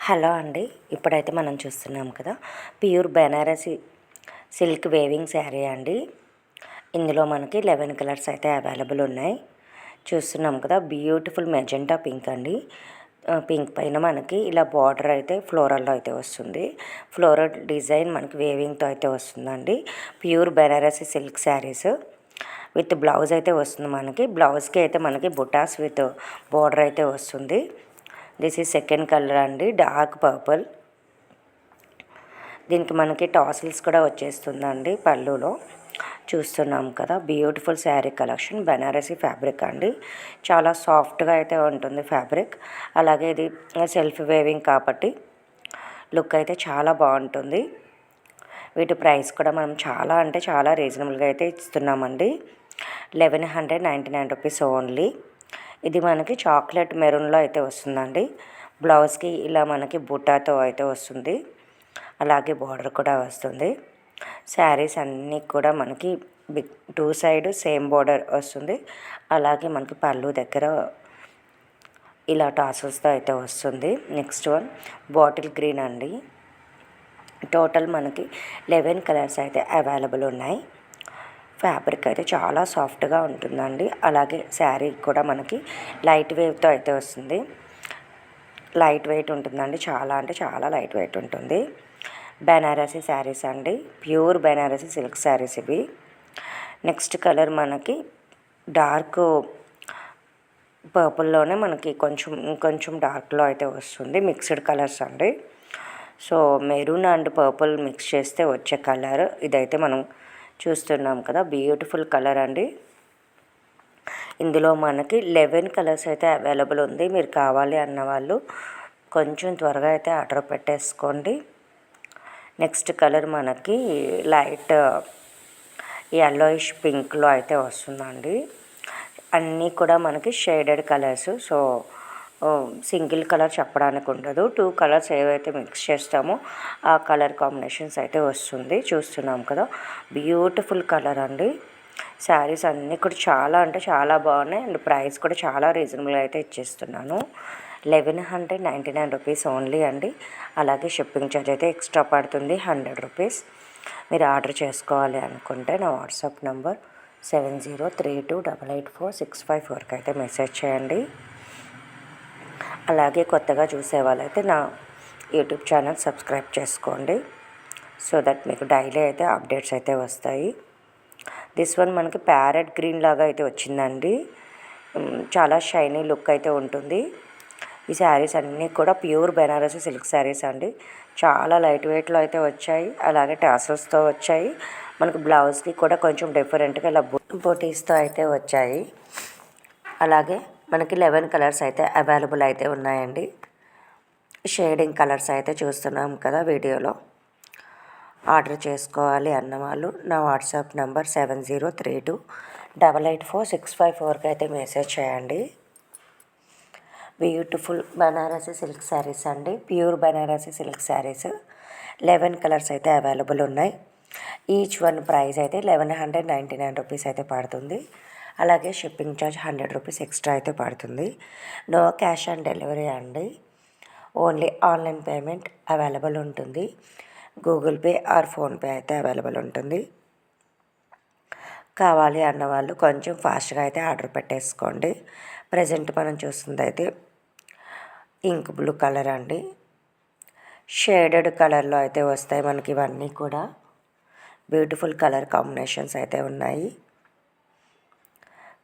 Hello అండి. ఇప్పుడైతే మనం చూస్తున్నాం కదా, pure Banarasi silk weaving sari అండి. ఇందులో మనకి 11 కలర్స్ అయితే అవైలబుల్ ఉన్నాయి. చూస్తున్నాం కదా, బ్యూటిఫుల్ మెజెంటా పింక్ అండి. పింక్ పైన మనకి ఇలా బార్డర్ అయితే ఫ్లోరల్లో అయితే వస్తుంది. ఫ్లోరల్ డిజైన్ మనకి వేవింగ్తో అయితే వస్తుందండి. Pure Banarasi silk saris with blouse అయితే వస్తుంది. మనకి బ్లౌజ్కి అయితే మనకి బుటాస్ విత్ బార్డర్ అయితే వస్తుంది. దిస్ ఈజ్ సెకండ్ కలర్ అండి, డార్క్ పర్పుల్. దీనికి మనకి టాసిల్స్ కూడా వచ్చేస్తుందండి పళ్ళులో. చూస్తున్నాం కదా, beautiful sari collection. Banarasi fabric అండి, చాలా సాఫ్ట్గా అయితే ఉంటుంది ఫ్యాబ్రిక్. అలాగే ఇది సెల్ఫ్ వేవింగ్ కాబట్టి లుక్ అయితే చాలా బాగుంటుంది. వీటి ప్రైస్ కూడా మనం చాలా అంటే చాలా రీజనబుల్గా అయితే ఇస్తున్నామండి. 1199 రూపీస్ ఓన్లీ. ఇది మనకి చాక్లెట్ మెరూన్లో అయితే వస్తుందండి. బ్లౌజ్కి ఇలా మనకి బుటాతో అయితే వస్తుంది. అలాగే బార్డర్ కూడా వస్తుంది. శారీస్ అన్నీ కూడా మనకి టూ సైడ్ సేమ్ బార్డర్ వస్తుంది. అలాగే మనకి పళ్ళు దగ్గర ఇలా టాసల్స్తో అయితే వస్తుంది. నెక్స్ట్ వన్ బాటిల్ గ్రీన్ అండి. టోటల్ మనకి 11 కలర్స్ అయితే అవైలబుల్ ఉన్నాయి. ఫ్యాబ్రిక్ అయితే చాలా సాఫ్ట్గా ఉంటుందండి. అలాగే శారీ కూడా మనకి లైట్ వేవ్తో అయితే వస్తుంది. లైట్ వెయిట్ ఉంటుందండి, చాలా అంటే చాలా లైట్ వెయిట్ ఉంటుంది. బెనారసీ శారీస్ అండి, ప్యూర్ బెనారసీ సిల్క్ శారీస్ ఇవి. నెక్స్ట్ కలర్ మనకి డార్క్ పర్పుల్లోనే మనకి కొంచెం డార్క్లో అయితే వస్తుంది. మిక్స్డ్ కలర్స్ అండి. So maroon and purple mix చేస్తే వచ్చే కలర్ ఇదైతే మనం చూస్తున్నాం కదా, బ్యూటిఫుల్ కలర్ అండి. ఇందులో మనకి 11 కలర్స్ అయితే అవైలబుల్ ఉంది. మీరు కావాలి అన్న వాళ్ళు కొంచెం త్వరగా అయితే ఆర్డర్ పెట్టేసుకోండి. నెక్స్ట్ కలర్ మనకి లైట్ యెల్లోయిష్ పింక్లో అయితే వస్తుందండి. అన్నీ కూడా మనకి shaded colours. So single colour చెప్పడానికి ఉండదు. 2 కలర్స్ ఏవైతే మిక్స్ చేస్తామో ఆ కలర్ కాంబినేషన్స్ అయితే వస్తుంది. చూస్తున్నాం కదా, బ్యూటిఫుల్ కలర్ అండి. శారీస్ అన్నీ కూడా చాలా అంటే చాలా బాగున్నాయి. అండ్ ప్రైస్ కూడా చాలా రీజనబుల్గా అయితే ఇచ్చేస్తున్నాను. 1199 రూపీస్ ఓన్లీ అండి. అలాగే షిప్పింగ్ ఛార్జ్ అయితే ఎక్స్ట్రా పడుతుంది, 100 రూపీస్. మీరు ఆర్డర్ చేసుకోవాలి అనుకుంటే నా వాట్సాప్ నెంబర్ 7032884654కి అయితే మెసేజ్ చేయండి. అలాగే కొత్తగా చూసే వాళ్ళైతే నా యూట్యూబ్ ఛానల్ సబ్స్క్రైబ్ చేసుకోండి, సో దట్ మీకు డైలీ అయితే అప్డేట్స్ అయితే వస్తాయి. దిస్ వన్ మనకి ప్యారెట్ గ్రీన్ లాగా అయితే వచ్చిందండి. చాలా షైనీ లుక్ అయితే ఉంటుంది. ఈ శారీస్ అన్నీ కూడా ప్యూర్ బెనారసీ సిల్క్ శారీస్ అండి. చాలా లైట్ వెయిట్లో అయితే వచ్చాయి. అలాగే టాసల్స్తో వచ్చాయి. మనకు బ్లౌజ్కి కూడా కొంచెం డిఫరెంట్గా ఇలా బొటీస్తో అయితే వచ్చాయి. అలాగే మనకి 11 కలర్స్ అయితే అవైలబుల్ అయితే ఉన్నాయండి. షేడింగ్ కలర్స్ అయితే చూస్తున్నాం కదా వీడియోలో. ఆర్డర్ చేసుకోవాలి అన్నవాళ్ళు నా వాట్సాప్ నెంబర్ 7032884654కి అయితే మెసేజ్ చేయండి. బ్యూటిఫుల్ బెనారసీ సిల్క్ శారీస్ అండి, pure Banarasi silk saris. 11 colours అయితే అవైలబుల్ ఉన్నాయి. ఈచ్ వన్ ప్రైస్ అయితే 1199 రూపీస్ అయితే పడుతుంది. అలాగే షిప్పింగ్ ఛార్జ్ 100 రూపీస్ ఎక్స్ట్రా అయితే పడుతుంది. నో క్యాష్ ఆన్ డెలివరీ అండి, ఓన్లీ ఆన్లైన్ పేమెంట్ అవైలబుల్ ఉంటుంది. గూగుల్ పే ఆర్ ఫోన్పే అయితే అవైలబుల్ ఉంటుంది. కావాలి అన్నవాళ్ళు కొంచెం ఫాస్ట్గా అయితే ఆర్డర్ పెట్టేసుకోండి. ప్రజెంట్ మనం చూస్తుంది అయితే ఇంక్ బ్లూ కలర్ అండి. షేడెడ్ కలర్లో అయితే వస్తాయి మనకి ఇవన్నీ కూడా. బ్యూటిఫుల్ కలర్ కాంబినేషన్స్ అయితే ఉన్నాయి.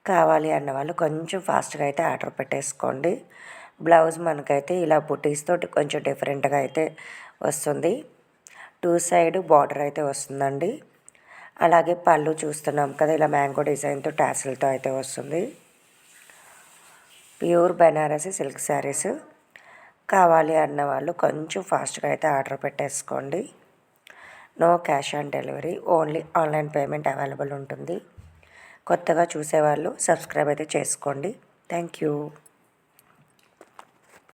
కావాలి అన్నవాళ్ళు కొంచెం ఫాస్ట్గా అయితే ఆర్డర్ పెట్టేసుకోండి. బ్లౌజ్ మనకైతే ఇలా బుటీస్ తోటి కొంచెం డిఫరెంట్గా అయితే వస్తుంది. 2 సైడ్ బార్డర్ అయితే వస్తుందండి. అలాగే పళ్ళు చూస్తున్నాం కదా, ఇలా మ్యాంగో డిజైన్తో టాసిల్తో అయితే వస్తుంది. Pure Banarasi silk saris. కావాలి అన్న వాళ్ళు కొంచెం ఫాస్ట్గా అయితే ఆర్డర్ పెట్టేసుకోండి. No cash on delivery, only online payment available ఉంటుంది. కొత్తగా చూసేవాళ్ళు సబ్స్క్రైబ్ అయితే చేసుకోండి. Thank you.